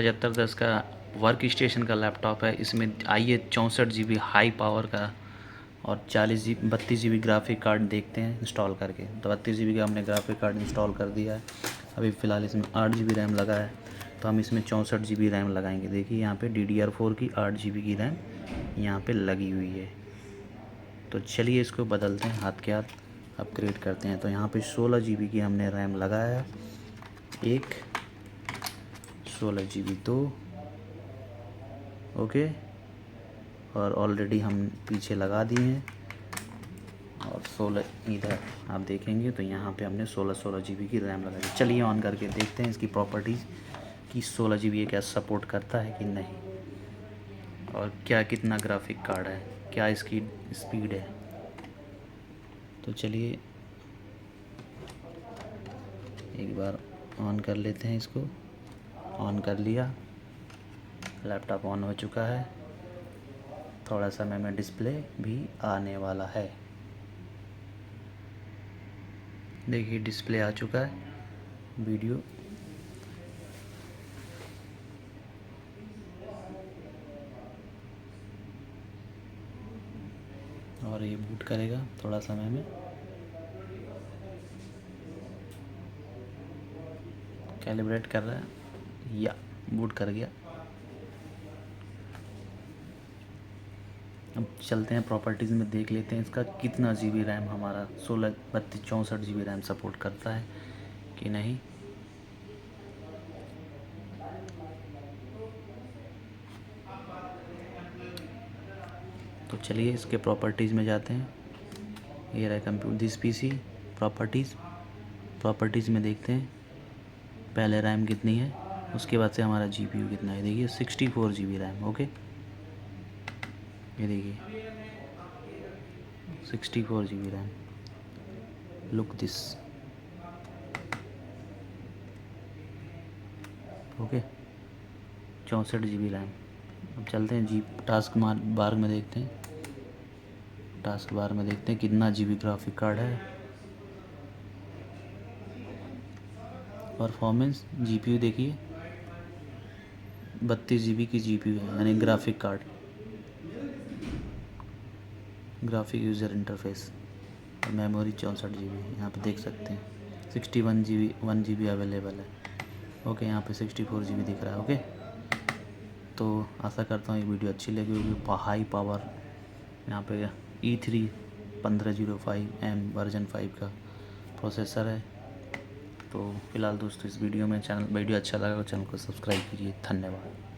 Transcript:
7510 का work station का laptop है। इसमें आइए 64 GB हाई पावर का और 32 GB ग्राफिक कार्ड देखते हैं इंस्टॉल करके। तो 32 GB का हमने ग्राफिक कार्ड इंस्टॉल कर दिया है। अभी फ़िलहाल इसमें 8 GB रैम लगा है, तो हम इसमें 64 GB रैम लगाएंगे। देखिए यहाँ पे DDR4 की 8 GB की रैम यहाँ पे लगी हुई है। तो चलिए इसको बदलते हैं, हाथ के हाथ अपग्रेड करते हैं। तो यहाँ पे 16 GB की हमने रैम लगाया है, एक 16 GB दो, ओके। और ऑलरेडी हम पीछे लगा दिए हैं और 16 इधर आप देखेंगे तो यहाँ पे हमने 16 GB की रैम लगा दी। चलिए ऑन करके देखते हैं इसकी प्रॉपर्टीज़ कि 16 GB ये क्या सपोर्ट करता है कि नहीं, और क्या कितना ग्राफिक कार्ड है, क्या इसकी स्पीड है। तो चलिए एक बार ऑन कर लेते हैं इसको। ऑन कर लिया, लैपटॉप ऑन हो चुका है। थोड़ा समय में डिस्प्ले भी आने वाला है। देखिए डिस्प्ले आ चुका है, वीडियो और ये बूट करेगा थोड़ा समय में। कैलिब्रेट कर रहा है या बूट कर गया। अब चलते हैं प्रॉपर्टीज़ में, देख लेते हैं इसका कितना GB रैम हमारा 16 32 64 GB रैम सपोर्ट करता है कि नहीं। तो चलिए इसके प्रॉपर्टीज़ में जाते हैं। ये रहा कंप्यूटर दिस PC प्रॉपर्टीज़ में देखते हैं पहले रैम कितनी है, उसके बाद से हमारा GPU कितना है। देखिए 64 GB रैम, ओके। ये देखिए 64 GB RAM, look this, okay. 64 GB RAM. अब चलते हैं टास्क बार में देखते हैं। टास्क बार में देखते हैं कितना GB ग्राफिक कार्ड है। परफॉर्मेंस GPU देखिए 32 GB की GPU है, यानी graphic card, graphic user interface. और मेमोरी 64 GB यहाँ पे देख सकते हैं। 1 GB अवेलेबल है, ओके। यहाँ पे 64 GB दिख रहा है, ओके। तो आशा करता हूँ ये वीडियो अच्छी लगी होगी। हाई पावर यहाँ पे E3 1505M वर्जन 5 का प्रोसेसर है। तो फिलहाल दोस्तों इस वीडियो में वीडियो अच्छा लगा तो चैनल को सब्सक्राइब कीजिए। धन्यवाद।